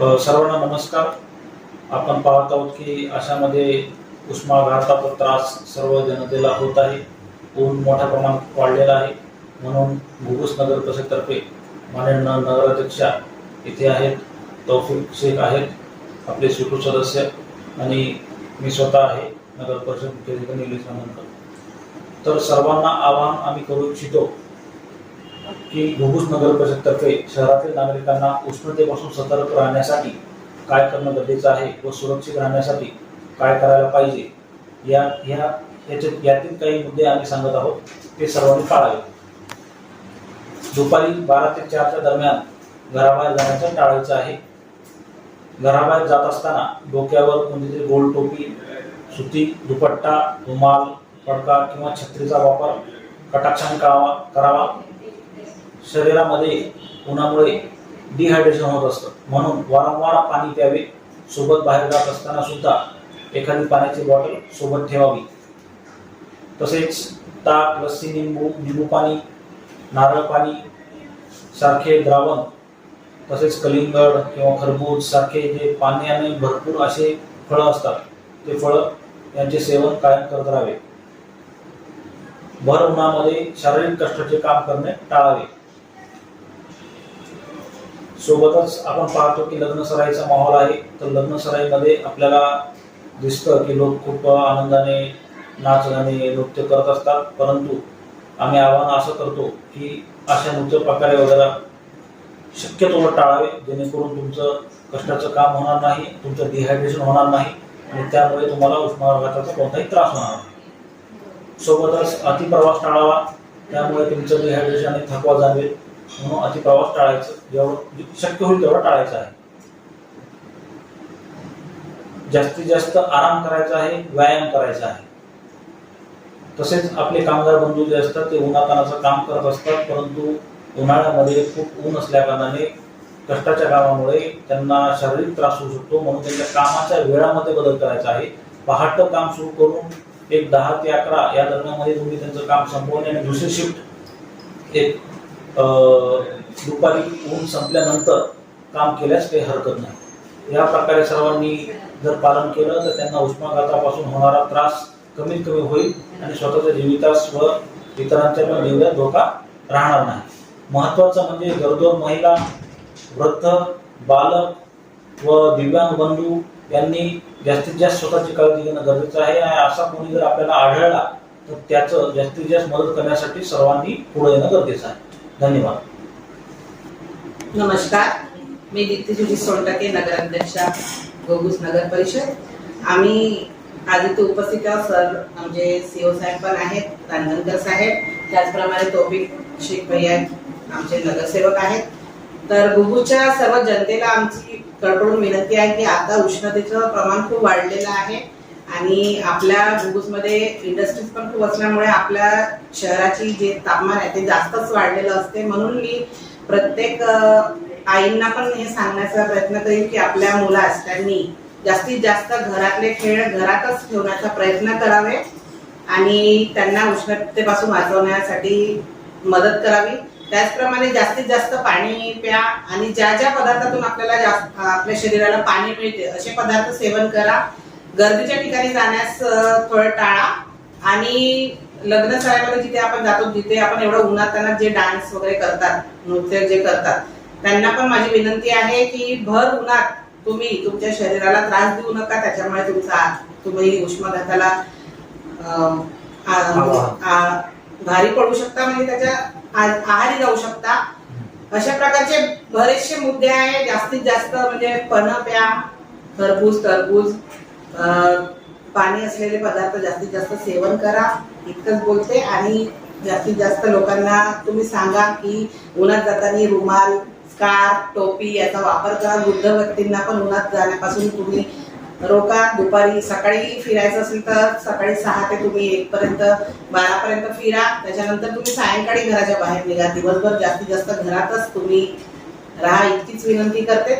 सर्वांना नमस्कार। आपण पाहत आहोत की अशामध्ये उष्माघाताचा त्रास सर्व जनतेला होत आहे। ऊन मोठ्या प्रमाणात वाढलेला आहे, म्हणून घुगुस नगर परिषदेतर्फे माननीय नगराध्यक्षा इथे आहेत, तौफिक शेख आहेत, आपले स्वीकृत सदस्य, आणि मी स्वतः आहे नगर परिषद मुख्याधिकारी निलेश रामनकर। तर सर्वांना आवाहन आम्ही करू इच्छितो की घुगुस नगर परिषदेतर्फे शहरातील नागरिकांना उष्णतेपासून सतर्क राहण्यासाठी काय करणं गरजेचं आहे व सुरक्षित राहण्यासाठी काय करायला पाहिजे यातील काही मुद्दे आम्ही सांगत आहोत, ते सर्वांनी पाळावे। दुपारी 12 ते 4 च्या दरम्यान घराबाहेर जाण्याचं टाळायचं आहे। घराबाहेर जात असताना डोक्यावर कोणतीतरी गोल टोपी, सुती दुपट्टा, रुमाल, फडका किंवा छत्रीचा वापर कटाक्षाने करावा। शरीरामध्ये उन्हामुळे डिहायड्रेशन होत असतं, म्हणून वारंवार पाणी प्यावे। सोबत बाहेर जात असताना सुद्धा एखादी पाण्याची बॉटल सोबत ठेवावी। तसेच ताक, लस्सी, निंबू पाणी, नारळ पाणी सारखे द्रावण, तसेच कलिंगड किंवा खरबूज सारखे जे पाण्याने भरपूर असे फळं असतात, ते फळं यांचे सेवन कायम करत राहावे। भर उन्हामध्ये शारीरिक कष्टाचे काम करणे टाळावे। सोबतच आपण पाहतो की लग्न सराईचा माहोल आहे, तर लग्न सराईमध्ये आपल्याला दिसतं की लोक खूप आनंदाने नाच गाणे नृत्य करत असतात, परंतु आम्ही आवाहन असं करतो की अशा नृत्य प्रकारे वगैरे शक्यतो टाळावे, जेणेकरून तुमचं कष्टाचं काम होणार नाही, तुमचं डिहायड्रेशन होणार नाही आणि त्यामुळे तुम्हाला उष्माघाताचा कोणताही त्रास होणार नाही। सोबतच अतिप्रवास टाळावा, त्यामुळे तुमचं डिहायड्रेशन आणि थकवा जाणवेल, म्हणून अतिप्रवास टाळायचं, जेवढं शक्य होईल तेवढं टाळायचं आहे। जास्तीत जास्त आराम करायचा आहे, व्यायाम करायचा आहे। तसेच आपले कामगार बंधू जे असतात ते उन्हातानाचं काम करत असतात, परंतु उन्हाळ्यामध्ये खूप ऊन असल्या कारणाने कष्टाच्या कामामुळे त्यांना शारीरिक त्रास होऊ शकतो, म्हणून त्यांच्या कामाच्या वेळामध्ये बदल करायचा आहे। पहाटे काम सुरू करून एक 10 ते 11 या दरम्यानमध्ये तुम्ही त्यांचं काम संपवणे आणि दुसरी शिफ्ट एक दुपारी ऊन संपल्यानंतर काम केल्यास काही हरकत नाही। या प्रकारे सर्वांनी जर पालन केलं तर त्यांना उष्माघातापासून होणारा त्रास कमीत कमी होईल आणि स्वतःच्या जीवितास व इतरांच्या पण जीवितात धोका राहणार नाही। महत्त्वाचं म्हणजे गरोदर महिला, वृद्ध, बालक व दिव्यांग बंधू यांनी जास्तीत जास्त स्वतःची काळजी घेणं गरजेचं आहे, आणि असा कोणी जर आपल्याला आढळला तर त्याचं जास्तीत जास्त मदत करण्यासाठी सर्वांनी पुढे येणं गरजेचं आहे। धन्यवाद। नमस्कार, मी दीप्ती सोनटके, नगराध्यक्षा घुगुस नगर परिषद। आम्ही आज इथे उपस्थित आहोत। सर आमचे सीओ साहेब पण आहेत, रांजणकर साहेब, त्याचप्रमाणे तौफिक शेख भैया आमचे नगरसेवक आहेत। तर घुगुसच्या सर्व जनतेला आमची कळकळून विनंती आहे की आता उष्णतेचं प्रमाण खूप वाढलेलं आहे आणि आपल्या घुगुसमध्ये इंडस्ट्रीज पण खूप असल्यामुळे आपल्या शहराची जे तापमान आहे ते जास्तच वाढलेलं असते, म्हणून मी प्रत्येक आईंना पण हे सांगण्याचा प्रयत्न करेन की आपल्या मुलास त्यांनी जास्तीत जास्त घरातले खेळ घरातच ठेवण्याचा प्रयत्न करावे आणि त्यांना उष्णतेपासून वाचवण्यासाठी मदत करावी। त्याचप्रमाणे जास्तीत जास्त पाणी प्या आणि ज्या ज्या पदार्थातून आपल्याला आपल्या शरीराला पाणी मिळते असे पदार्थ सेवन करा। गर्दीच्या ठिकाणी जाण्यास थोडं टाळा आणि लग्न सराईमध्ये जिथे आपण जातो, जिथे आपण एवढं उन्हातान्हात जे डान्स वगैरे करतात, नृत्य जे करतात, त्यांना पण माझी विनंती आहे की भर उन्हात तुम्ही तुमच्या शरीराला त्रास देऊ नका, त्याच्यामुळे तुम्ही उष्माघाताला भारी पडू शकता, म्हणजे त्याच्या आहारी जाऊ शकता। अशा प्रकारचे बरेचसे मुद्दे आहे। जास्तीत जास्त म्हणजे पण प्या, खरबूज, तरबूज, पाणी असलेले पदार्थ जास्तीत जास्त सेवन करा, इतकंच बोलते। आणि जास्तीत जास्त लोकांना तुम्ही सांगा की उन्हात जाताना रुमाल, स्कार्फ, टोपी याचा वापर करा। वृद्ध व्यक्तींना पण उन्हात जाण्यापासून तुम्ही रोका। दुपारी सकाळी फिरायचं असेल तर सकाळी 6 ते तुम्ही 1 पर्यंत 12 पर्यंत फिरा, त्याच्यानंतर तुम्ही सायंकाळी घराच्या बाहेर निघा। दिवसभर जास्तीत जास्त घरातच तुम्ही राहा, इतकीच विनंती करते।